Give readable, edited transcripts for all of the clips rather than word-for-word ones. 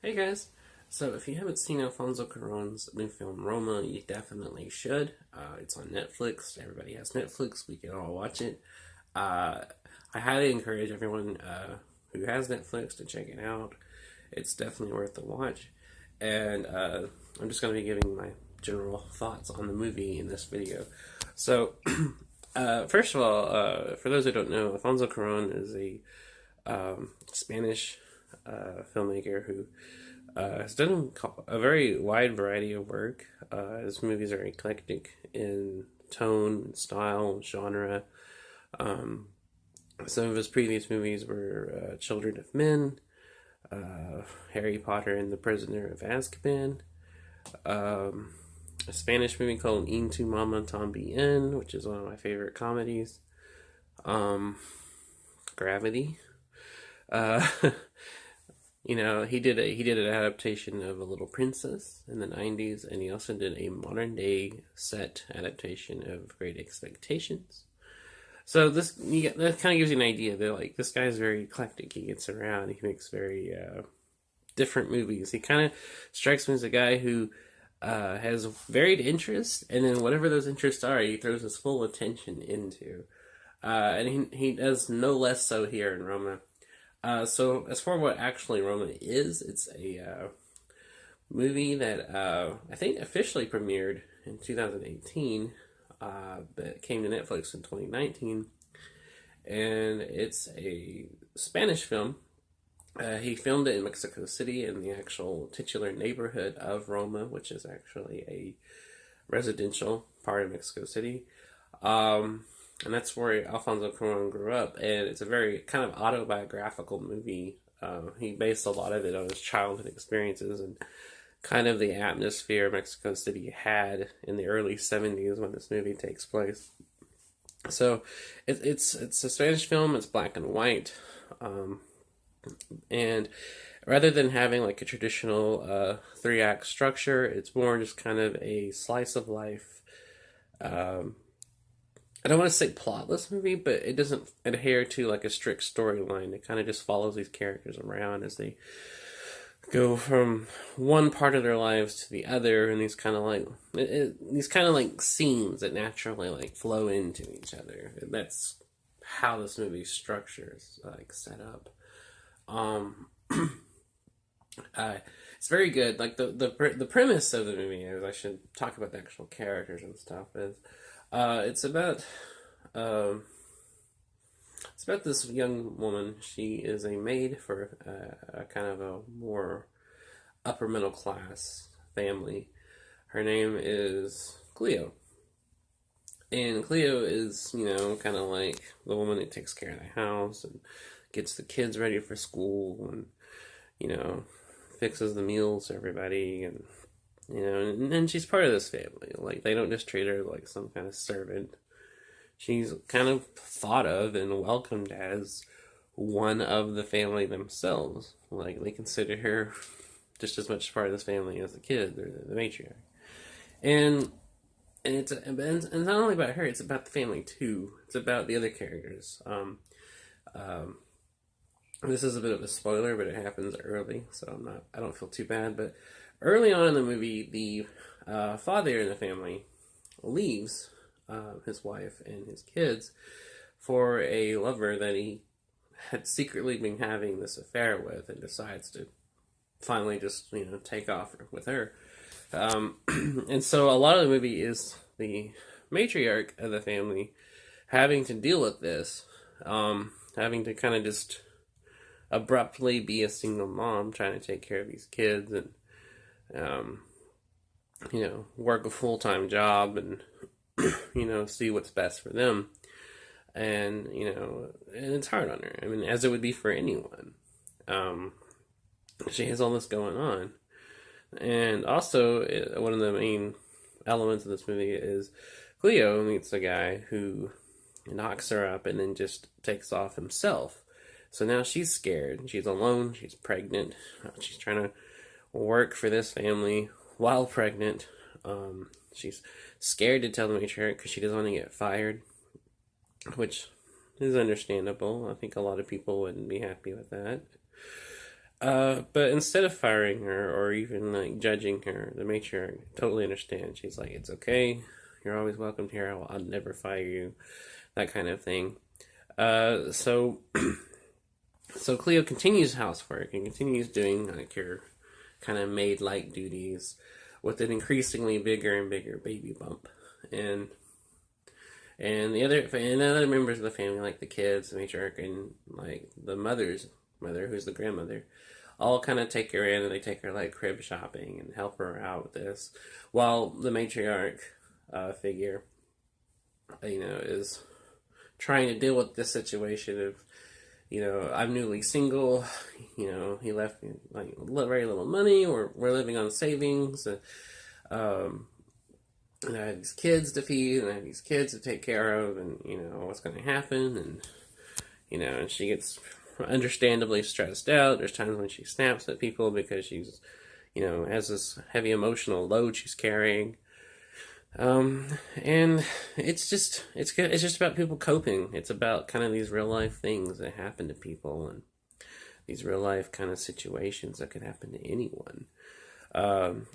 Hey guys! So if you haven't seen Alfonso Cuarón's new film Roma, you definitely should. It's on Netflix. Everybody has Netflix. We can all watch it. Uh, I highly encourage everyone who has Netflix to check it out. It's definitely worth the watch. And I'm just going to be giving my general thoughts on the movie in this video. So, first of all, for those who don't know, Alfonso Cuarón is a Spanish filmmaker who has done a very wide variety of work. His movies are eclectic in tone, style, genre. Um, some of his previous movies were Children of Men, Harry Potter and the Prisoner of Azkaban, um, a Spanish movie called Into Mama Tambien, which is one of my favorite comedies. Um, Gravity. Uh, he did an adaptation of A Little Princess in the '90s, and he also did a modern day set adaptation of Great Expectations. So that kind of gives you an idea that like this guy's very eclectic. He gets around. He makes very different movies. He kind of strikes me as a guy who has varied interests, and then whatever those interests are, he throws his full attention into. And he does no less so here in Roma. So as for what actually Roma is, it's a movie that I think officially premiered in 2018, but came to Netflix in 2019, and it's a Spanish film. He filmed it in Mexico City in the actual titular neighborhood of Roma, which is actually a residential part of Mexico City. Um, and that's where Alfonso Cuarón grew up. And it's a very kind of autobiographical movie. He based a lot of it on his childhood experiences and kind of the atmosphere Mexico City had in the early '70s when this movie takes place. So it's a Spanish film. It's black and white, um, and rather than having like a traditional three-act structure, it's more just kind of a slice of life. Um, I don't want to say plotless movie, but it doesn't adhere to like a strict storyline. It kind of just follows these characters around as they go from one part of their lives to the other, and these kind of like scenes that naturally like flow into each other. And that's how this movie's structure is like set up. Um, uh, it's very good. Like the premise of the movie is I should talk about the actual characters and stuff. Is it's about um, it's about this young woman. She is a maid for a kind of a more upper middle class family. Her name is Cleo. And Cleo is, kind of like the woman that takes care of the house and gets the kids ready for school and, you know, fixes the meals for everybody and, and she's part of this family. Like, they don't just treat her like some kind of servant. She's kind of thought of and welcomed as one of the family themselves. Like, they consider her just as much part of this family as the kid or the matriarch. And and it's not only about her; it's about the family too. It's about the other characters. Um, this is a bit of a spoiler, but it happens early, so I don't feel too bad. But early on in the movie, the father in the family leaves his wife and his kids for a lover that he had secretly been having this affair with, and decides to finally just take off with her. And so a lot of the movie is the matriarch of the family having to deal with this, having to kind of just abruptly be a single mom trying to take care of these kids and um, work a full-time job and see what's best for them. And and it's hard on her. I mean, as it would be for anyone. Um, she has all this going on. And also, one of the main elements of this movie is Cleo meets a guy who knocks her up and then just takes off himself. So now she's scared. She's alone. She's pregnant. She's trying to work for this family while pregnant. She's scared to tell the matriarch because she doesn't want to get fired, which is understandable. I think a lot of people wouldn't be happy with that. But instead of firing her or even like judging her, the matriarch totally understands. She's like, "It's okay. You're always welcome here. I'll never fire you." That kind of thing. So so Cleo continues housework and continues doing like her kind of maid-like duties with an increasingly bigger and bigger baby bump, and other members of the family, like the kids, the matriarch, and like the mother's mother, who's the grandmother, all kind of take her in and they take her like crib shopping and help her out with this, while the matriarch figure, is trying to deal with this situation of, I'm newly single, he left me like very little money, or we're living on savings, um, and I have these kids to feed, and I have these kids to take care of, and what's going to happen, and she gets understandably stressed out. There's times when she snaps at people because she's, has this heavy emotional load she's carrying. And it's good. It's just about people coping. It's about kind of these real life things that happen to people, and these real life kind of situations that could happen to anyone.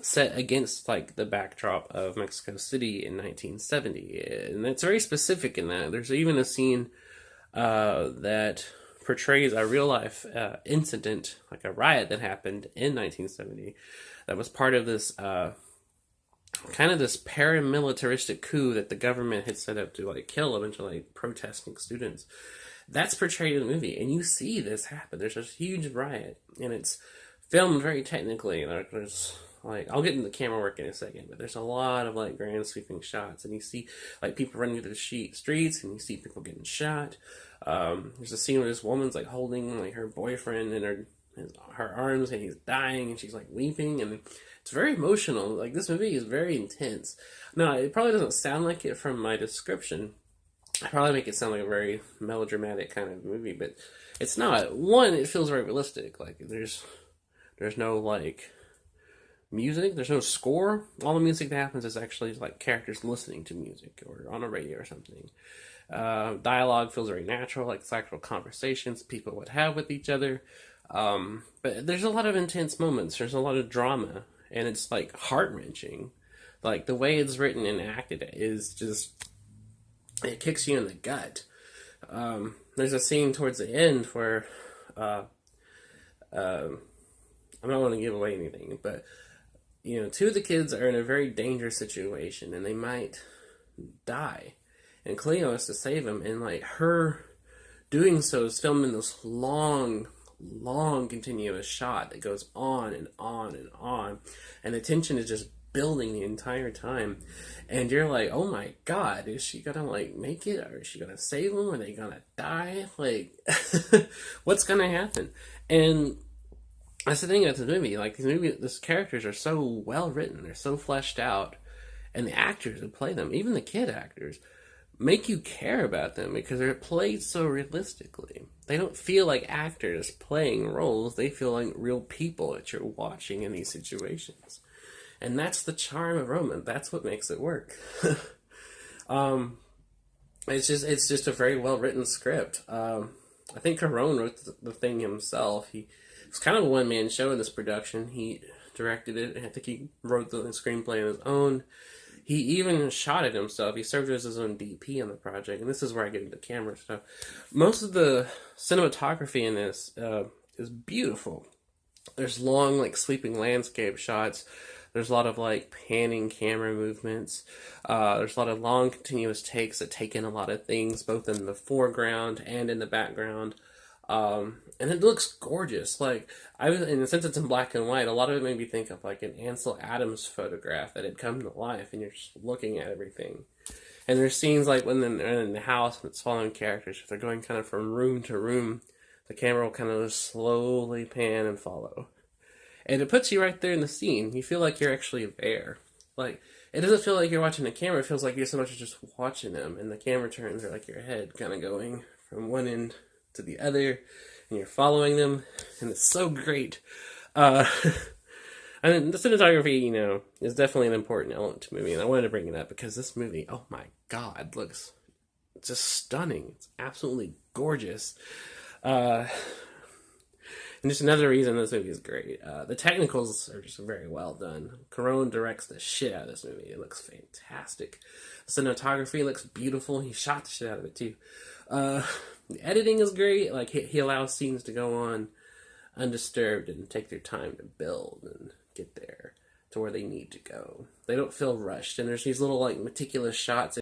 Set against like the backdrop of Mexico City in 1970, and it's very specific in that. There's even a scene that portrays a real life incident, like a riot that happened in 1970, that was part of this kind of this paramilitaristic coup that the government had set up to like kill a bunch of like protesting students. That's portrayed in the movie, and you see this happen. There's this huge riot, and it's filmed very technically. Like there's like, I'll get into the camera work in a second, but there's a lot of like grand sweeping shots, and you see like people running through the streets, and you see people getting shot. There's a scene where this woman's like holding like her boyfriend in her arms, and he's dying, and she's like weeping, and it's very emotional. Like, this movie is very intense. Now, it probably doesn't sound like it from my description. I probably make it sound like a very melodramatic kind of movie, but it's not. One, it feels very realistic. Like, there's no like music, there's no score. All the music that happens is actually like characters listening to music or on a radio or something. Dialogue feels very natural, like it's actual conversations people would have with each other. But there's a lot of intense moments. There's a lot of drama, and it's like heart wrenching. Like the way it's written and acted is just, it kicks you in the gut. There's a scene towards the end where I'm not going to give away anything, but two of the kids are in a very dangerous situation, and they might die, and Cleo has to save them, and like her doing so is filmed in this long continuous shot that goes on and on and on, and the tension is just building the entire time, and you're like, oh my god, is she gonna like make it, or is she gonna save them, are they gonna die, like what's gonna happen? And that's the thing about the movie. Like, these characters are so well written, they're so fleshed out, and the actors who play them, even the kid actors, make you care about them because they're played so realistically. They don't feel like actors playing roles, they feel like real people that you're watching in these situations. And that's the charm of Roma. That's what makes it work. It's just a very well written script. I think Caron wrote the thing himself. It's kind of a one man show in this production. He directed it, and I think he wrote the screenplay on his own. He even shot it himself. He served as his own DP on the project, and this is where I get into camera stuff. Most of the cinematography in this is beautiful. There's long, like, sweeping landscape shots. There's a lot of, like, panning camera movements. There's a lot of long, continuous takes that take in a lot of things, both in the foreground and in the background. And it looks gorgeous. Like, and since it's in black and white, a lot of it made me think of like an Ansel Adams photograph that had come to life, and you're just looking at everything. And there's scenes like when they're in the house and it's following characters, if they're going kind of from room to room, the camera will kind of just slowly pan and follow. And it puts you right there in the scene. You feel like you're actually there. Like, it doesn't feel like you're watching the camera, it feels like you're so much just watching them, and the camera turns are like your head kind of going from one end to the other, and you're following them, and it's so great. I mean, the cinematography, is definitely an important element to the movie, and I wanted to bring it up because this movie, oh my god, looks just stunning. It's absolutely gorgeous. And just another reason this movie is great. The technicals are just very well done. Cuarón directs the shit out of this movie. It looks fantastic. Cinematography looks beautiful. He shot the shit out of it too. The editing is great. Like he allows scenes to go on undisturbed and take their time to build and get there to where they need to go. They don't feel rushed. And there's these little like meticulous shots